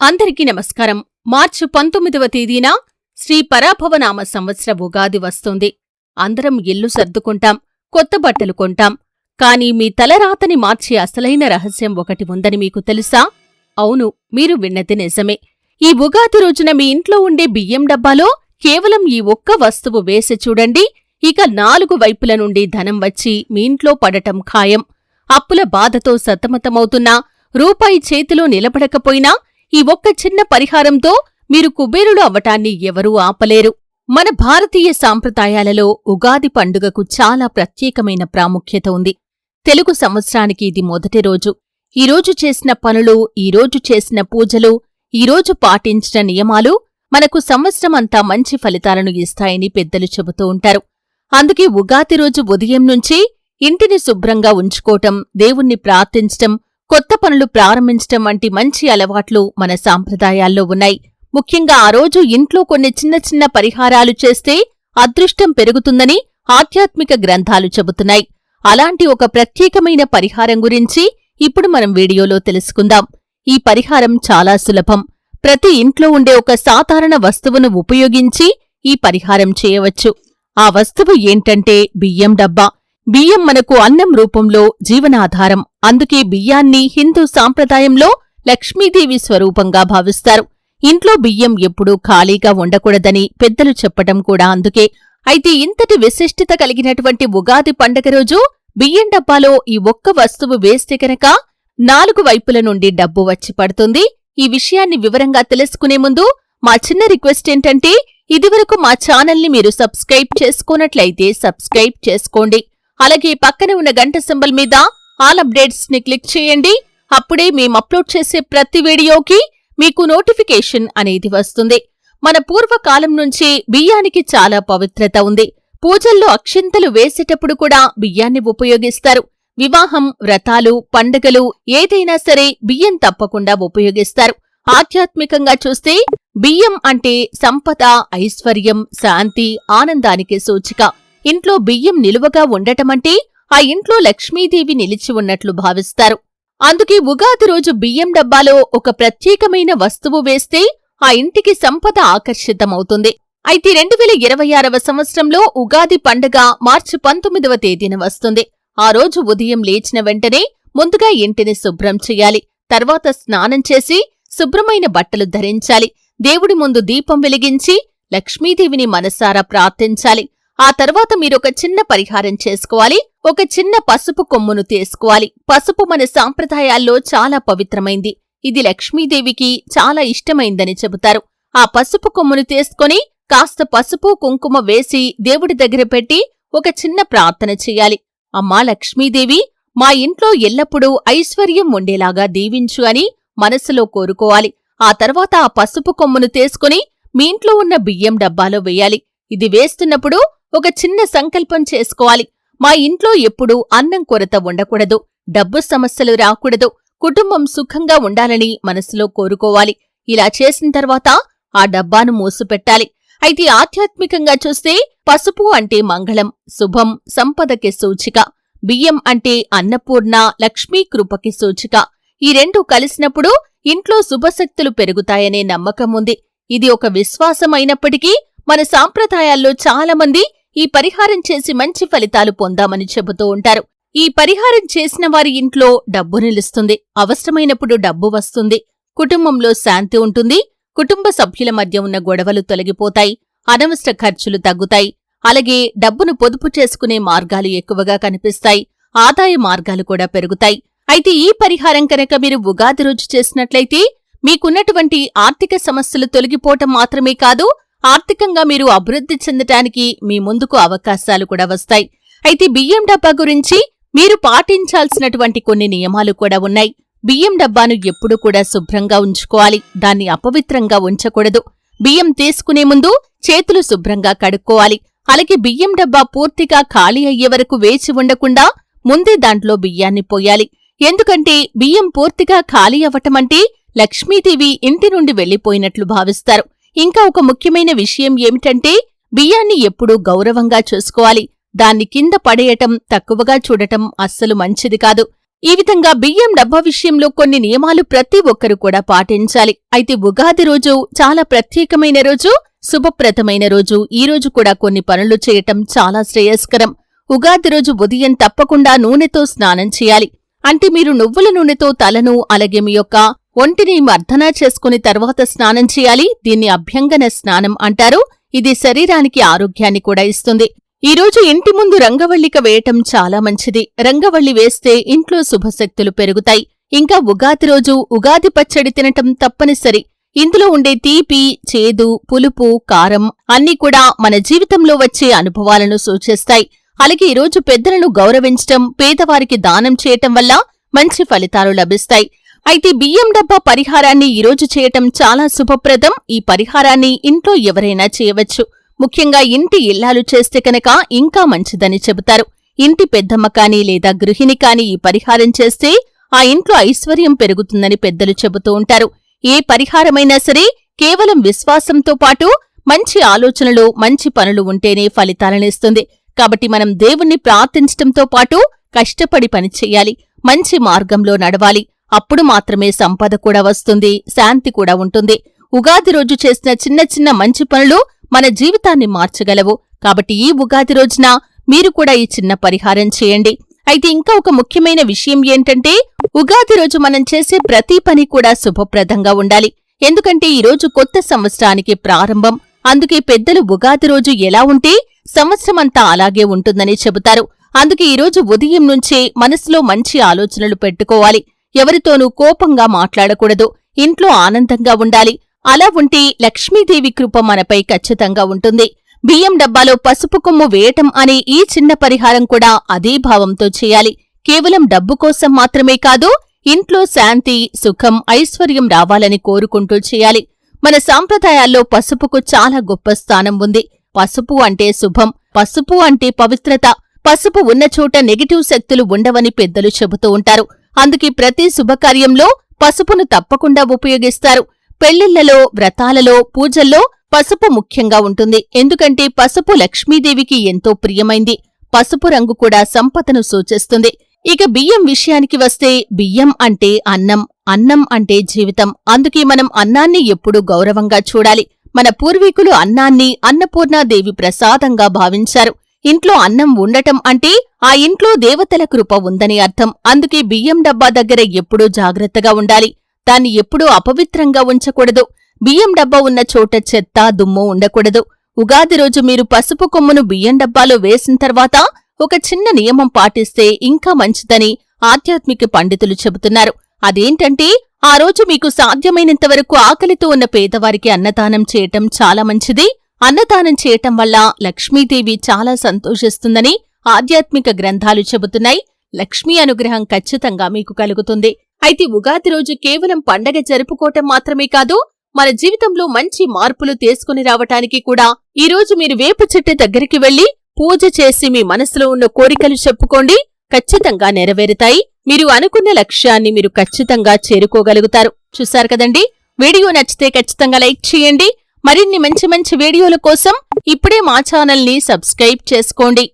అందరికీ నమస్కారం. మార్చి 19వ తేదీన శ్రీ పరాభవనామ సంవత్సర ఉగాది వస్తోంది. అందరం ఇల్లు సర్దుకుంటాం, కొత్త బట్టలు కొంటాం. కాని మీ తలరాతని మార్చే అసలైన రహస్యం ఒకటి ఉందని మీకు తెలుసా? అవును, మీరు విన్నది నిజమే. ఈ ఉగాది రోజున మీ ఇంట్లో ఉండే బియ్యం డబ్బాలో కేవలం ఈ ఒక్క వస్తువు వేసి చూడండి, ఇక 4 వైపుల నుండి ధనం వచ్చి మీ ఇంట్లో పడటం ఖాయం. అప్పుల బాధతో సతమతమవుతున్నా, రూపాయి చేతిలో నిలబడకపోయినా ఈ ఒక్క చిన్న పరిహారంతో మీరు కుబేరులు అవ్వటాన్ని ఎవరూ ఆపలేరు. మన భారతీయ సాంప్రదాయాలలో ఉగాది పండుగకు చాలా ప్రత్యేకమైన ప్రాముఖ్యత ఉంది. తెలుగు సంవత్సరానికి ఇది మొదటి రోజు. ఈరోజు చేసిన పనులు, ఈరోజు చేసిన పూజలు, ఈరోజు పాటించిన నియమాలు మనకు సంవత్సరమంతా మంచి ఫలితాలను ఇస్తాయని పెద్దలు చెబుతూ ఉంటారు. అందుకే ఉగాది రోజు ఉదయం నుంచి ఇంటిని శుభ్రంగా ఉంచుకోవటం, దేవుణ్ణి ప్రార్థించటం, కొత్త పనులు ప్రారంభించటం వంటి మంచి అలవాట్లు మన సాంప్రదాయాల్లో ఉన్నాయి. ముఖ్యంగా ఆ రోజు ఇంట్లో కొన్ని చిన్న చిన్న పరిహారాలు చేస్తే అదృష్టం పెరుగుతుందని ఆధ్యాత్మిక గ్రంథాలు చెబుతున్నాయి. అలాంటి ఒక ప్రత్యేకమైన పరిహారం గురించి ఇప్పుడు మనం వీడియోలో తెలుసుకుందాం. ఈ పరిహారం చాలా సులభం. ప్రతి ఇంట్లో ఉండే ఒక సాధారణ వస్తువును ఉపయోగించి ఈ పరిహారం చేయవచ్చు. ఆ వస్తువు ఏంటంటే బియ్యం డబ్బా. బియ్యం మనకు అన్నం రూపంలో జీవనాధారం. అందుకే బియ్యాన్ని హిందూ సాంప్రదాయంలో లక్ష్మీదేవి స్వరూపంగా భావిస్తారు. ఇంట్లో బియ్యం ఎప్పుడూ ఖాళీగా ఉండకూడదని పెద్దలు చెప్పటం కూడా అందుకే. అయితే ఇంతటి విశిష్టత కలిగినటువంటి ఉగాది పండగ రోజు బియ్యం డబ్బాలో ఈ ఒక్క వస్తువు వేస్తే కనుక 4 వైపుల నుండి డబ్బు వచ్చి పడుతుంది. ఈ విషయాన్ని వివరంగా తెలుసుకునే ముందు మా చిన్న రిక్వెస్ట్ ఏంటంటే, ఇదివరకు మా ఛానల్ని మీరు సబ్స్క్రైబ్ చేసుకోనట్లయితే సబ్స్క్రైబ్ చేసుకోండి. అలాగే పక్కన ఉన్న గంట సింబల్ మీద ఆల్ అప్డేట్స్ ని క్లిక్ చేయండి. అప్పుడే మేము అప్లోడ్ చేసే ప్రతి వీడియోకి మీకు నోటిఫికేషన్ అనేది వస్తుంది. మన పూర్వకాలం నుంచి బియ్యానికి చాలా పవిత్రత ఉంది. పూజల్లో అక్షింతలు వేసేటప్పుడు కూడా బియ్యాన్ని ఉపయోగిస్తారు. వివాహం, వ్రతాలు, పండుగలు ఏదైనా సరే బియ్యం తప్పకుండా ఉపయోగిస్తారు. ఆధ్యాత్మికంగా చూస్తే బియ్యం అంటే సంపద, ఐశ్వర్యం, శాంతి, ఆనందానికి సూచిక. ఇంట్లో బియ్యం నిలువగా ఉండటమంటే ఆ ఇంట్లో లక్ష్మీదేవి నిలిచి ఉన్నట్లు భావిస్తారు. అందుకే ఉగాది రోజు బియ్యం డబ్బాలో ఒక ప్రత్యేకమైన వస్తువు వేస్తే ఆ ఇంటికి సంపద ఆకర్షితమవుతుంది. అయితే 2026వ సంవత్సరంలో ఉగాది పండుగ మార్చి 19వ తేదీన వస్తుంది. ఆ రోజు ఉదయం లేచిన వెంటనే ముందుగా ఇంటిని శుభ్రం చెయ్యాలి. తర్వాత స్నానం చేసి శుభ్రమైన బట్టలు ధరించాలి. దేవుడి ముందు దీపం వెలిగించి లక్ష్మీదేవిని మనసారా ప్రార్థించాలి. ఆ తర్వాత మీరొక చిన్న పరిహారం చేసుకోవాలి. ఒక చిన్న పసుపు కొమ్మును తీసుకోవాలి. పసుపు మన సాంప్రదాయాల్లో చాలా పవిత్రమైంది. ఇది లక్ష్మీదేవికి చాలా ఇష్టమైందని చెబుతారు. ఆ పసుపు కొమ్మును తీసుకొని కాస్త పసుపు, కుంకుమ వేసి దేవుడి దగ్గర పెట్టి ఒక చిన్న ప్రార్థన చెయ్యాలి. అమ్మా లక్ష్మీదేవి, మా ఇంట్లో ఎల్లప్పుడూ ఐశ్వర్యం ఉండేలాగా దీవించు అని మనసులో కోరుకోవాలి. ఆ తర్వాత ఆ పసుపు కొమ్మును తీసుకుని మీ ఇంట్లో ఉన్న బియ్యం డబ్బాలో వేయాలి. ఇది వేస్తున్నప్పుడు ఒక చిన్న సంకల్పం చేసుకోవాలి. మా ఇంట్లో ఎప్పుడూ అన్నం కొరత ఉండకూడదు, డబ్బు సమస్యలు రాకూడదు, కుటుంబం సుఖంగా ఉండాలని మనసులో కోరుకోవాలి. ఇలా చేసిన తర్వాత ఆ డబ్బాను మూసిపెట్టాలి. అయితే ఆధ్యాత్మికంగా చూస్తే పసుపు అంటే మంగళం, శుభం, సంపదకి సూచిక. బియ్యం అంటే అన్నపూర్ణ, లక్ష్మీ కృపకి సూచిక. ఈ రెండు కలిసినప్పుడు ఇంట్లో శుభశక్తులు పెరుగుతాయనే నమ్మకం ఉంది. ఇది ఒక విశ్వాసమైనప్పటికీ మన సాంప్రదాయాల్లో చాలామంది ఈ పరిహారం చేసి మంచి ఫలితాలు పొందామని చెబుతూ ఉంటారు. ఈ పరిహారం చేసిన వారి ఇంట్లో డబ్బు నిలుస్తుంది. అవసరమైనప్పుడు డబ్బు వస్తుంది. కుటుంబంలో శాంతి ఉంటుంది. కుటుంబ సభ్యుల మధ్య ఉన్న గొడవలు తొలగిపోతాయి. అనవసర ఖర్చులు తగ్గుతాయి. అలాగే డబ్బును పొదుపు చేసుకునే మార్గాలు ఎక్కువగా కనిపిస్తాయి. ఆదాయ మార్గాలు కూడా పెరుగుతాయి. అయితే ఈ పరిహారం కనుక మీరు ఉగాది రోజు చేసినట్లయితే మీకున్నటువంటి ఆర్థిక సమస్యలు తొలగిపోవటం మాత్రమే కాదు, ఆర్థికంగా మీరు అభివృద్ధి చెందటానికి మీ ముందుకు అవకాశాలు కూడా వస్తాయి. అయితే బియ్యం డబ్బా గురించి మీరు పాటించాల్సినటువంటి కొన్ని నియమాలు కూడా ఉన్నాయి. బియ్యం డబ్బాను ఎప్పుడూ కూడా శుభ్రంగా ఉంచుకోవాలి. దాన్ని అపవిత్రంగా ఉంచకూడదు. బియ్యం తీసుకునే ముందు చేతులు శుభ్రంగా కడుక్కోవాలి. అలాగే బియ్యం డబ్బా పూర్తిగా ఖాళీ అయ్యే వరకు వేచి ఉండకుండా ముందే దాంట్లో బియ్యాన్ని పోయాలి. ఎందుకంటే బియ్యం పూర్తిగా ఖాళీ అవ్వటమంటే లక్ష్మీదేవి ఇంటి నుండి వెళ్లిపోయినట్లు భావిస్తారు. ఇంకా ఒక ముఖ్యమైన విషయం ఏమిటంటే బియ్యాన్ని ఎప్పుడూ గౌరవంగా చూసుకోవాలి. దాన్ని కింద పడేయటం, తక్కువగా చూడటం అస్సలు మంచిది కాదు. ఈ విధంగా బియ్యం డబ్బా విషయంలో కొన్ని నియమాలు ప్రతి ఒక్కరూ కూడా పాటించాలి. అయితే ఉగాది రోజు చాలా ప్రత్యేకమైన రోజు, శుభప్రదమైన రోజు. ఈ రోజు కూడా కొన్ని పనులు చేయటం చాలా శ్రేయస్కరం. ఉగాది రోజు ఉదయం తప్పకుండా నూనెతో స్నానం చేయాలి. అంటే మీరు నువ్వుల నూనెతో తలను అలాగే మీ యొక్క ఒంటిని మర్దనా చేసుకుని తర్వాత స్నానం చేయాలి. దీన్ని అభ్యంగన స్నానం అంటారు. ఇది శరీరానికి ఆరోగ్యాన్ని కూడా ఇస్తుంది. ఈ రోజు ఇంటి ముందు రంగవల్లిక వేయటం చాలా మంచిది. రంగవల్లి వేస్తే ఇంట్లో శుభశక్తులు పెరుగుతాయి. ఇంకా ఉగాది రోజు ఉగాది పచ్చడి తినటం తప్పనిసరి. ఇందులో ఉండే తీపి, చేదు, పులుపు, కారం అన్నీ కూడా మన జీవితంలో వచ్చే అనుభవాలను సూచిస్తాయి. అలాగే ఈరోజు పెద్దలను గౌరవించటం, పేదవారికి దానం చేయటం వల్ల మంచి ఫలితాలు లభిస్తాయి. అయితే బియ్యం డబ్బా పరిహారాన్ని ఈరోజు చేయటం చాలా శుభప్రదం. ఈ పరిహారాన్ని ఇంట్లో ఎవరైనా చేయవచ్చు. ముఖ్యంగా ఇంటి ఇల్లాలు చేస్తే కనుక ఇంకా మంచిదని చెబుతారు. ఇంటి పెద్దమ్మ కాని లేదా గృహిణి కాని ఈ పరిహారం చేస్తే ఆ ఇంట్లో ఐశ్వర్యం పెరుగుతుందని పెద్దలు చెబుతూ ఉంటారు. ఏ పరిహారమైనా సరే కేవలం విశ్వాసంతో పాటు మంచి ఆలోచనలు, మంచి పనులు ఉంటేనే ఫలితాలనిస్తుంది. కాబట్టి మనం దేవుణ్ణి ప్రార్థించటంతో పాటు కష్టపడి పనిచెయ్యాలి. మంచి మార్గంలో నడవాలి. అప్పుడు మాత్రమే సంపద కూడా వస్తుంది, శాంతి కూడా ఉంటుంది. ఉగాది రోజు చేసిన చిన్న చిన్న మంచి పనులు మన జీవితాన్ని మార్చగలవు. కాబట్టి ఈ ఉగాది రోజున మీరు కూడా ఈ చిన్న పరిహారం చేయండి. అయితే ఇంకా ఒక ముఖ్యమైన విషయం ఏంటంటే, ఉగాది రోజు మనం చేసే ప్రతి పని కూడా శుభప్రదంగా ఉండాలి. ఎందుకంటే ఈరోజు కొత్త సంవత్సరానికి ప్రారంభం. అందుకే పెద్దలు ఉగాది రోజు ఎలా ఉంటే సంవత్సరమంతా అలాగే ఉంటుందని చెబుతారు. అందుకే ఈరోజు ఉదయం నుంచే మనసులో మంచి ఆలోచనలు పెట్టుకోవాలి. ఎవరితోనూ కోపంగా మాట్లాడకూడదు. ఇంట్లో ఆనందంగా ఉండాలి. అలా ఉంటే లక్ష్మీదేవి కృప మనపై ఖచ్చితంగా ఉంటుంది. బియ్యం డబ్బాలో పసుపు కొమ్ము వేయటం అనే ఈ చిన్న పరిహారం కూడా అదే భావంతో చేయాలి. కేవలం డబ్బు కోసం మాత్రమే కాదు, ఇంట్లో శాంతి, సుఖం, ఐశ్వర్యం రావాలని కోరుకుంటూ చేయాలి. మన సాంప్రదాయాల్లో పసుపుకు చాలా గొప్ప స్థానం ఉంది. పసుపు అంటే శుభం, పసుపు అంటే పవిత్రత. పసుపు ఉన్న చోట నెగటివ్ శక్తులు ఉండవని పెద్దలు చెబుతూ ఉంటారు. అందుకే ప్రతి శుభకార్యంలో పసుపును తప్పకుండా ఉపయోగిస్తారు. పెళ్లిళ్లలో, వ్రతాలలో, పూజల్లో పసుపు ముఖ్యంగా ఉంటుంది. ఎందుకంటే పసుపు లక్ష్మీదేవికి ఎంతో ప్రియమైంది. పసుపు రంగు కూడా సంపదను సూచిస్తుంది. ఇక బియ్యం విషయానికి వస్తే, బియ్యం అంటే అన్నం, అన్నం అంటే జీవితం. అందుకే మనం అన్నాన్ని ఎప్పుడూ గౌరవంగా చూడాలి. మన పూర్వీకులు అన్నాన్ని అన్నపూర్ణాదేవి ప్రసాదంగా భావించారు. ఇంట్లో అన్నం ఉండటం అంటే ఆ ఇంట్లో దేవతల కృప ఉందని అర్థం. అందుకే బియ్యం డబ్బా దగ్గర ఎప్పుడూ జాగ్రత్తగా ఉండాలి. దాన్ని ఎప్పుడూ అపవిత్రంగా ఉంచకూడదు. బియ్యం డబ్బా ఉన్న చోట చెత్త, దుమ్ము ఉండకూడదు. ఉగాది రోజు మీరు పసుపు కొమ్మును బియ్యం డబ్బాలో వేసిన తర్వాత ఒక చిన్న నియమం పాటిస్తే ఇంకా మంచిదని ఆధ్యాత్మిక పండితులు చెబుతున్నారు. అదేంటంటే, ఆ రోజు మీకు సాధ్యమైనంతవరకు ఆకలితో ఉన్న పేదవారికి అన్నదానం చేయటం చాలా మంచిది. అన్నదానం చేయటం వల్ల లక్ష్మీదేవి చాలా సంతోషిస్తుందని ఆధ్యాత్మిక గ్రంథాలు చెబుతున్నాయి. లక్ష్మీ అనుగ్రహం ఖచ్చితంగా మీకు కలుగుతుంది. అయితే ఉగాది రోజు కేవలం పండగ జరుపుకోవటం మాత్రమే కాదు, మన జీవితంలో మంచి మార్పులు తీసుకుని రావటానికి కూడా ఈ రోజు మీరు వేప చెట్టు దగ్గరికి వెళ్లి పూజ చేసి మీ మనసులో ఉన్న కోరికలు చెప్పుకోండి. ఖచ్చితంగా నెరవేరుతాయి. మీరు అనుకున్న లక్ష్యాన్ని మీరు ఖచ్చితంగా చేరుకోగలుగుతారు. చూశారు కదండి. వీడియో నచ్చితే ఖచ్చితంగా లైక్ చేయండి. మరిన్ని మంచి మంచి వీడియోల కోసం ఇప్పుడే మా ఛానల్ని సబ్స్క్రైబ్ చేసుకోండి.